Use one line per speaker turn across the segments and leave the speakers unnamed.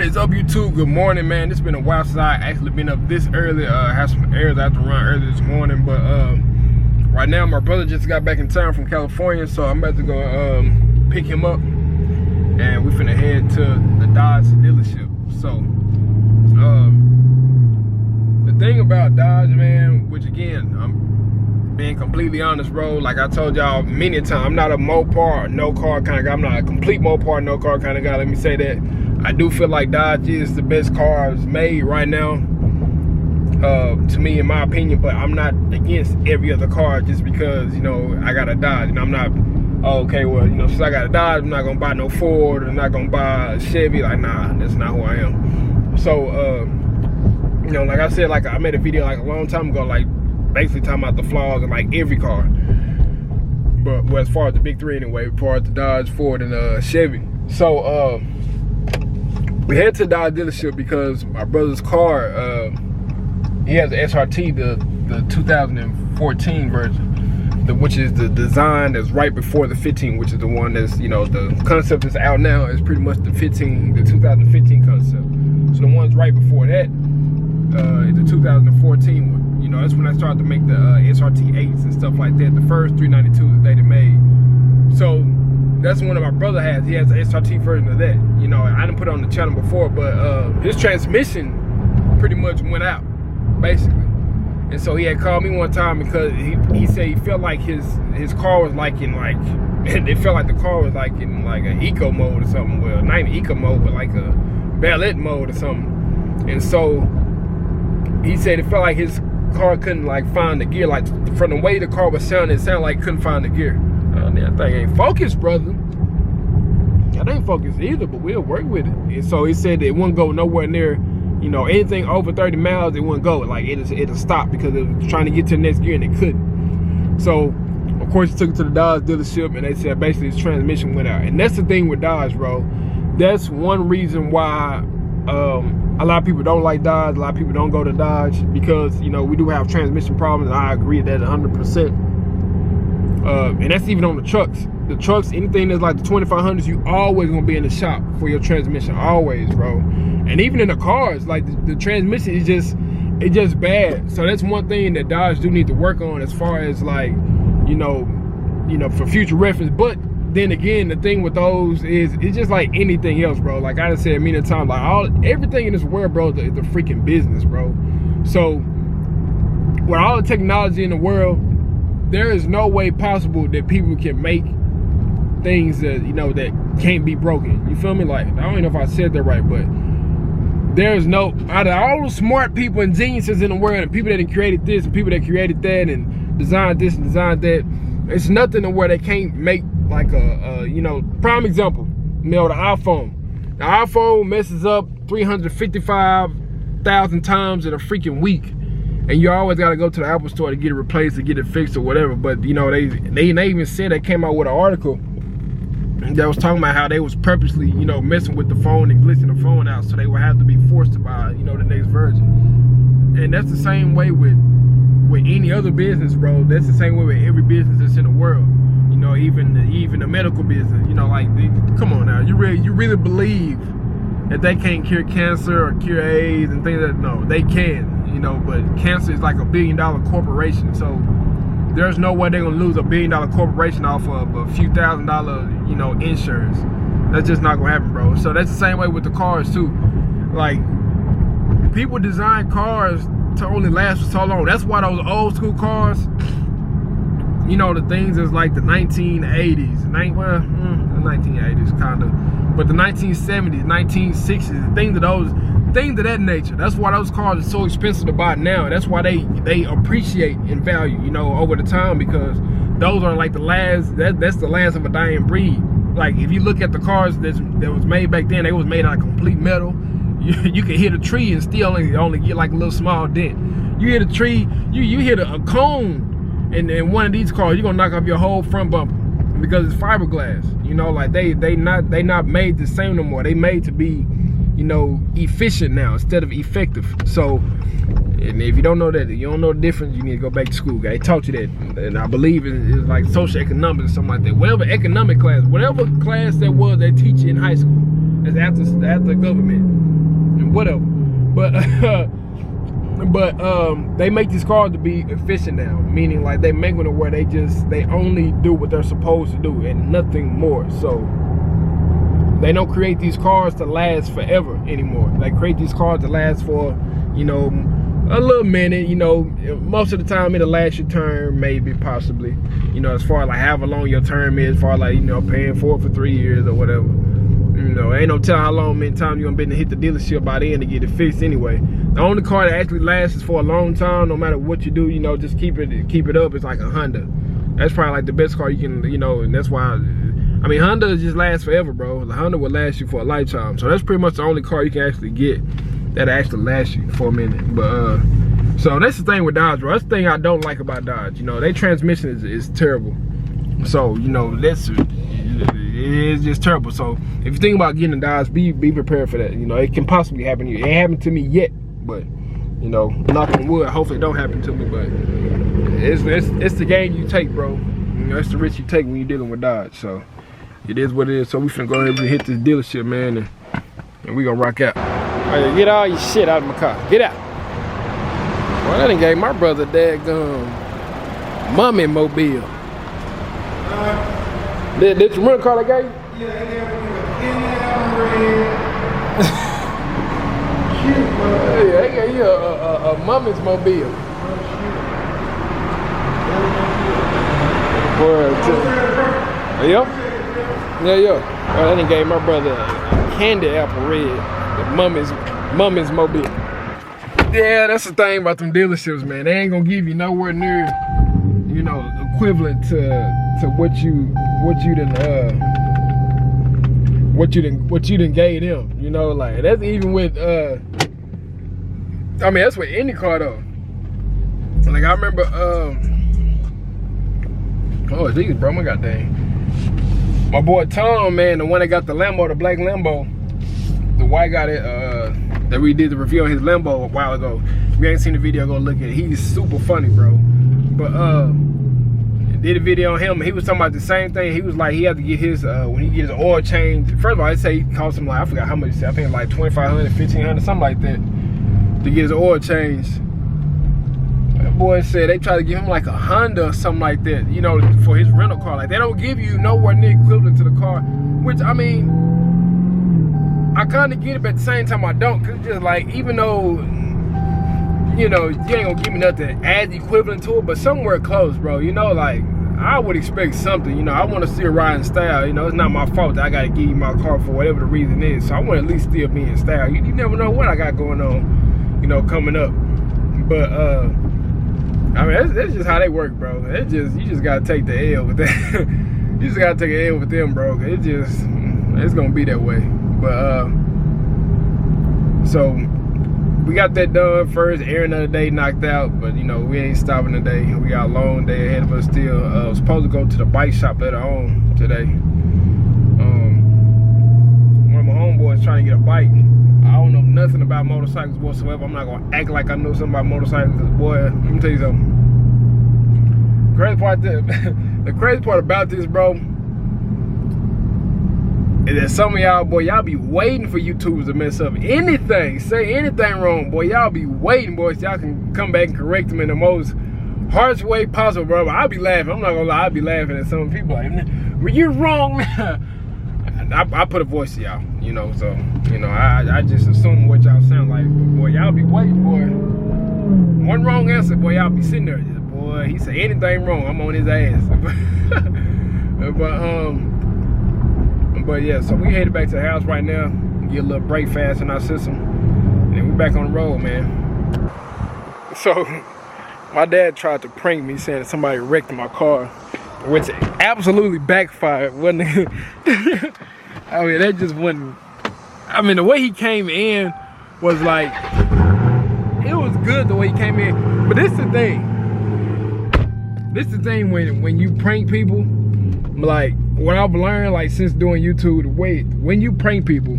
What is up, YouTube? Good morning, man. It's been a while since I actually been up this early. Had some errands I had to run early this morning, but right now my brother just got back in town from California, so I'm about to go pick him up, and we finna head to the Dodge dealership. So the thing about Dodge, man, which again, I'm being completely honest, bro, like I told y'all many times, I'm not a Mopar or no car kind of guy. I'm not a complete Mopar, no car kind of guy, let me say that. I do feel like Dodge is the best cars made right now, to me, in my opinion, but I'm not against every other car just because, you know, I got a Dodge. And I'm not, oh, okay, well, you know, since I got a Dodge, I'm not gonna buy no Ford, I'm not gonna buy a Chevy. Like, nah, that's not who I am. So, you know, like I said, like I made a video like a long time ago, like basically talking about the flaws in like every car. But well, as far as the big three anyway, as far as the Dodge, Ford, and Chevy. So, we head to the Dodge dealership because my brother's car, he has the SRT, the 2014 version, which is the design that's right before the 15, which is the one that's, you know, the concept that's out now is pretty much the 2015 concept. So the ones right before that is the 2014 one. You know, that's when I started to make the SRT 8s and stuff like that, the first 392s that they made. So that's one that my brother has. He has an SRT version of that. You know, I didn't put it on the channel before, but his transmission pretty much went out, basically. And so he had called me one time because he said he felt like his car was like in like, it felt like the car was like in like an eco mode or something. Well, not even eco mode, but like a ballet mode or something. And so he said it felt like his car couldn't like find the gear. Like from the way the car was sounding, it sounded like it couldn't find the gear. That thing ain't focused, brother. That ain't focused either, but we'll work with it. And so he said that it wouldn't go nowhere near, you know, anything over 30 miles, it wouldn't go. Like it'll stop because it was trying to get to the next gear and it couldn't. So of course he took it to the Dodge dealership and they said basically his transmission went out. And that's the thing with Dodge, bro. That's one reason why a lot of people don't like Dodge, a lot of people don't go to Dodge, because, you know, we do have transmission problems, and I agree with that 100%. And that's even on the trucks. The trucks, anything that's like the 2500s, you always gonna be in the shop for your transmission, always, bro. And even in the cars, like the transmission is just bad. So that's one thing that Dodge do need to work on as far as like, you know, for future reference. But then again, the thing with those is it's just like anything else, bro. Like I done said many times, like everything in this world, bro, is a freaking business, bro. So with all the technology in the world, there is no way possible that people can make things that, you know, that can't be broken. You feel me? Like, I don't even know if I said that right, but there's no, out of all the smart people and geniuses in the world, and people that created this and people that created that and designed this and designed that, it's nothing where they can't make like a you know, prime example, you know, the iPhone. The iPhone messes up 355,000 times in a freaking week. And you always got to go to the Apple store to get it replaced or get it fixed or whatever. But, you know, they even said, they came out with an article that was talking about how they was purposely, you know, messing with the phone and glitching the phone out so they would have to be forced to buy, you know, the next version. And that's the same way with any other business, bro. That's the same way with every business that's in the world. You know, even the medical business. You know, like, come on now, you really believe that they can't cure cancer or cure AIDS and things that, no, they can. You know, but cancer is like $1 billion corporation, so there's no way they're gonna lose $1 billion corporation off of a few $1,000, you know, insurance. That's just not gonna happen, bro. So that's the same way with the cars too. Like, people design cars to only last for so long. That's why those old school cars, you know, the things is like the 1980s, the 1980s kind of, but the 1970s, 1960s, things of that nature. That's why those cars are so expensive to buy now. That's why they appreciate in value, you know, over the time, because those are like the last, that's the last of a dying breed. Like, if you look at the cars that was made back then, they was made out of complete metal. You can hit a tree and still only get like a little small dent. You hit a tree, you hit a cone, and one of these cars, you're gonna knock off your whole front bumper because it's fiberglass. You know, like they not made the same no more. They made to be, you know, efficient now instead of effective. So, and if you don't know that, you don't know the difference, you need to go back to school. They taught you that, and I believe it's like social economics or something like that. Whatever economic class, whatever class that was, they teach you in high school. It's after government and whatever. But they make these cars to be efficient now, meaning like they make them where they only do what they're supposed to do and nothing more. So they don't create these cars to last forever anymore. They create these cars to last for, you know, a little minute. You know, most of the time it'll last your term, maybe, possibly. You know, as far as like however long your term is, as far as like, you know, paying for it for 3 years or whatever. You know, ain't no telling how long, many times you're gonna be to hit the dealership by then to get it fixed anyway. The only car that actually lasts for a long time, no matter what you do, you know, just keep it up, it's like a Honda. That's probably like the best car you can, you know, and that's why, I mean, Honda just lasts forever, bro. The Honda will last you for a lifetime. So that's pretty much the only car you can actually get that actually lasts you for a minute. But so that's the thing with Dodge, bro. That's the thing I don't like about Dodge. You know, their transmission is terrible. So, you know, it's just terrible. So if you think about getting a Dodge, be prepared for that. You know, it can possibly happen to you. It ain't happened to me yet, but you know, knock on wood, hopefully it don't happen to me. But it's the game you take, bro. You know, it's the risk you take when you're dealing with Dodge. So it is what it is. So we finna go ahead and hit this dealership, man, and we gonna rock out. All right, get all your shit out of my car. Get out. Well, I done gave my brother daggone mommy mobile. Did you run a car they gave you?
Yeah, they gave me a cute, bro.
Yeah, they gave you a mommy's mobile. Yeah? Yeah. Well, I done gave my brother a candy apple red. The mommy's mobile. Yeah, that's the thing about them dealerships, man. They ain't gonna give you nowhere near, you know, equivalent to what you done gave them. You know, like that's even with I mean, that's with any car though. Like I remember oh geez, bro, my goddamn. My boy Tom, man, the one that got the Lambo, the black Lambo, the white guy that we did the review on his Lambo a while ago. If you ain't seen the video, go look at it. He's super funny, bro. But did a video on him, and he was talking about the same thing. He was like, he had to get his when he gets his oil change. First of all, I say he cost him like, I forgot how much he said. I think like $2,500, $1,500, something like that, to get his oil change. That boy said they try to give him like a Honda or something like that, you know, for his rental car. Like they don't give you nowhere near equivalent to the car, which I mean, I kind of get it, but at the same time I don't, cause it's just like, even though, you know, you ain't gonna give me nothing as equivalent to it, but somewhere close, bro. You know, like I would expect something. You know, I want to still ride in style. You know, it's not my fault that I gotta give you my car for whatever the reason is. So I want to at least still be in style. You never know what I got going on, you know, coming up. But I mean, that's just how they work, bro. You just gotta take the L with that. You just gotta take an L with them, bro. It's gonna be that way. But so we got that done first. Airing of the day knocked out, but you know, we ain't stopping today. We got a long day ahead of us still. Was supposed to go to the bike shop later on today. One of my homeboys trying to get a bike. I don't know nothing about motorcycles whatsoever. I'm not gonna act like I know something about motorcycles, because boy, let me tell you something. The crazy part about this, bro, is that some of y'all, boy, y'all be waiting for YouTubers to mess up anything, say anything wrong, boy. Y'all be waiting, boys, so y'all can come back and correct them in the most harsh way possible, bro. But I'll be laughing. I'm not gonna lie, I'll be laughing at some people like, well, you're wrong. I put a voice to y'all, you know, so, you know, I just assume what y'all sound like. But boy, y'all be waiting, boy. One wrong answer, boy, y'all be sitting there. Boy, he say anything wrong, I'm on his ass. But yeah, so we headed back to the house right now, get a little brake fast in our system, and we back on the road, man. So my dad tried to prank me saying that somebody wrecked my car, which absolutely backfired, wasn't it? I mean, that just wasn't, I mean, the way he came in was like, it was good the way he came in, but this is the thing. This is the thing when you prank people, like, what I've learned, like, since doing YouTube, when you prank people,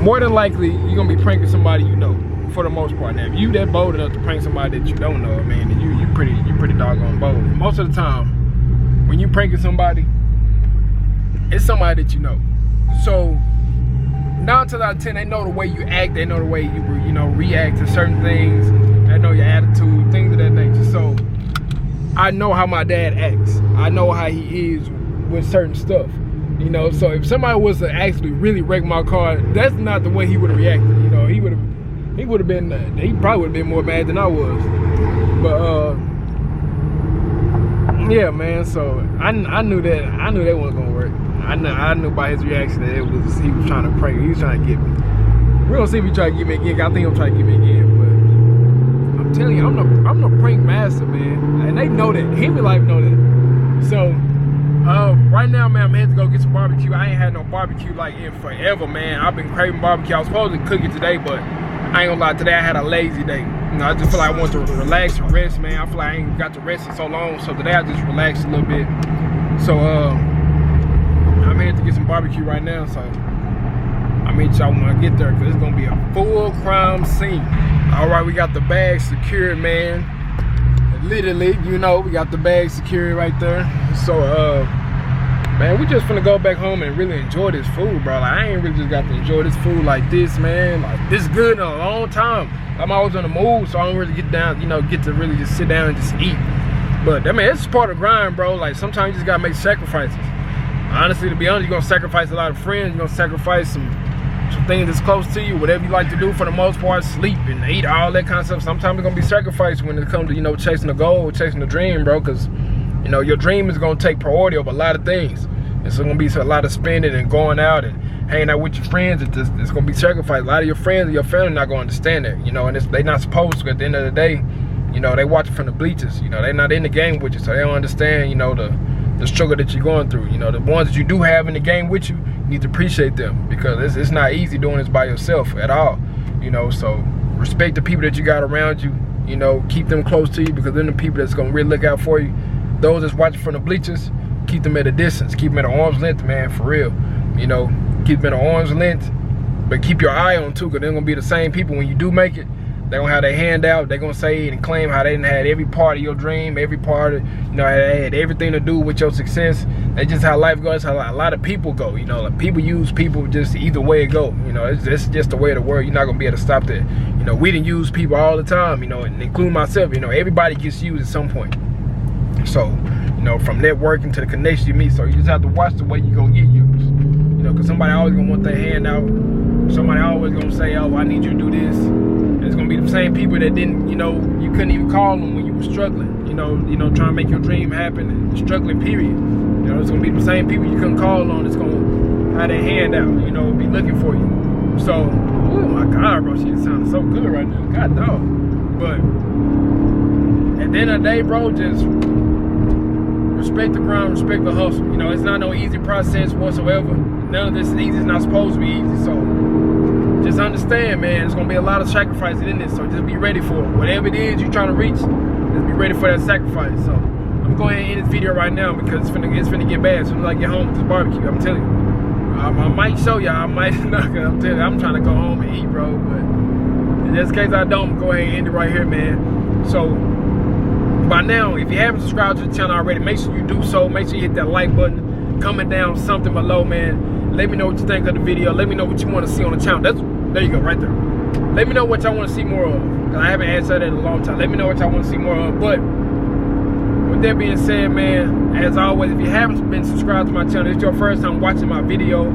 more than likely, you're gonna be pranking somebody you know, for the most part. Now, if you that bold enough to prank somebody that you don't know, man, then you pretty doggone bold. Most of the time, when you pranking somebody, it's somebody that you know. So 9 times out of 10, they know the way you act, they know the way you know, react to certain things, they know your attitude, things of that nature. So I know how my dad acts. I know how he is with certain stuff. You know, so if somebody was to actually really wreck my car, that's not the way he would have reacted. You know, he probably would have been more mad than I was. But yeah, man. So I knew that wasn't gonna work. I knew by his reaction that he was trying to prank me. He was trying to get me. We're gonna see if he try to get me again. I think he'll try to get me again. But I'm telling you, I'm the prank master, man. And they know that. Him and life know that. So right now, man, I'm headed to go get some barbecue. I ain't had no barbecue like in forever, man. I've been craving barbecue. I was supposed to cook it today, but I ain't gonna lie, today I had a lazy day. You know, I just feel like I want to relax and rest, man. I feel like I ain't got to rest in so long, so today I just relaxed a little bit. So I'm headed to get some barbecue right now, so I'll meet y'all when I get there, because it's gonna be a full crime scene. All right, we got the bag secured, man. Literally, you know, we got the bag secured right there. So man, we just finna go back home and really enjoy this food, bro. Like, I ain't really just got to enjoy this food like this, man. Like, this good in a long time. I'm always on the move, so I don't really get down, you know, get to really just sit down and just eat. But I mean, it's part of the grind, bro. Like, sometimes you just gotta make sacrifices. Honestly, to be honest, you're gonna sacrifice a lot of friends. You're gonna sacrifice some things that's close to you, whatever you like to do for the most part, sleep and eat, all that kind of stuff. Sometimes it's gonna be sacrificed when it comes to, you know, chasing the goal, chasing the dream, bro, because, you know, your dream is gonna take priority over a lot of things. It's gonna be a lot of spending and going out and hanging out with your friends. It's gonna be sacrificed. A lot of your friends and your family not gonna understand that, you know, and they're not supposed to. At the end of the day, you know, they watch it from the bleachers. You know, they're not in the game with you, so they don't understand, you know, the struggle that you're going through. You know, the ones that you do have in the game with you, you need to appreciate them, because it's not easy doing this by yourself at all. You know, so respect the people that you got around you. You know, keep them close to you, because they're the people that's gonna really look out for you. Those that's watching from the bleachers, keep them at a distance. Keep them at an arm's length, man, for real. You know, keep them at an arm's length, but keep your eye on too, because they're gonna be the same people when you do make it. They're gonna have their hand out. They're gonna say and claim how they didn't had every part of your dream, every part of, you know, they had everything to do with your success. That's just how life goes. How a lot of people go. You know, like, people use people just either way it go. You know, it's just the way of the world. You're not gonna be able to stop that. You know, we didn't use people all the time. You know, and including myself. You know, everybody gets used at some point. So, you know, from networking to the connections you meet. So you just have to watch the way you gonna get used. You know, because somebody always gonna want their hand out. Somebody always gonna say, oh, I need you to do this. And it's gonna be the same people that didn't, you know, you couldn't even call them when you were struggling. You know, trying to make your dream happen and struggling, period. You know, it's gonna be the same people you couldn't call on. It's gonna have their hand out, you know, be looking for you. So, oh my God, bro, she sounding so good right now. God dog. But at the end of the day, bro, just respect the grind, respect the hustle. You know, it's not no easy process whatsoever. None of this is easy. It's not supposed to be easy. So just understand, man, there's gonna be a lot of sacrifices in this. So just be ready for it. Whatever it is you're trying to reach, just be ready for that sacrifice. So I'm going to end this video right now, because it's finna get bad as soon as I get home with this barbecue. I'm telling you. I might show y'all. I might not. I'm telling you, I'm trying to go home and eat, bro. But in this case I don't, go ahead and end it right here, man. So by now, if you haven't subscribed to the channel already, make sure you do so. Make sure you hit that like button. Comment down something below, man. Let me know what you think of the video. Let me know what you want to see on the channel. There you go, right there. Let me know what y'all want to see more of, because I haven't answered that in a long time. Let me know what y'all want to see more of. But with that being said, man, as always, if you haven't been subscribed to my channel, it's your first time watching my video,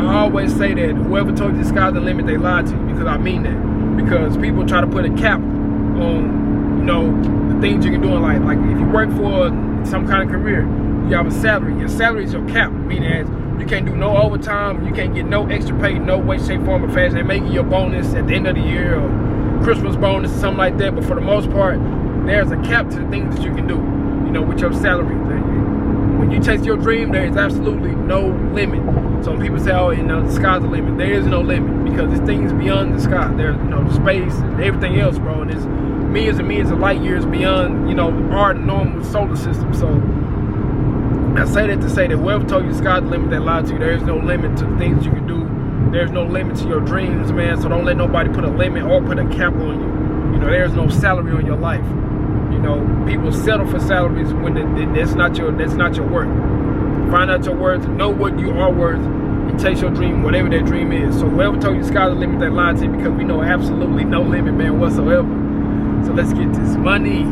I always say that whoever told you the sky's the limit, they lied to you, because I mean that. Because people try to put a cap on, you know, the things you can do in life. Like, if you work for some kind of career, you have a salary. Your salary is your cap, meaning as you can't do no overtime, you can't get no extra pay, no way, shape, form, or fashion. They make you your bonus at the end of the year, or Christmas bonus, or something like that. But for the most part, there's a cap to the things that you can do, you know, with your salary. When you chase your dream, there is absolutely no limit. So when people say, oh, you know, the sky's the limit, there is no limit, because there's things beyond the sky. There's, you know, space and everything else, bro. And there's millions and millions of light years beyond, you know, our normal solar system. So I say that to say that whoever told you the sky's the limit, they lied to you. There is no limit to the things you can do. There's no limit to your dreams, man. So don't let nobody put a limit or put a cap on you. You know, there's no salary on your life. You know, people settle for salaries when that's not your worth. Find out your worth, know what you are worth, and chase your dream, whatever that dream is. So whoever told you the sky's the limit, they lied to you, because we know absolutely no limit, man, whatsoever. So let's get this money.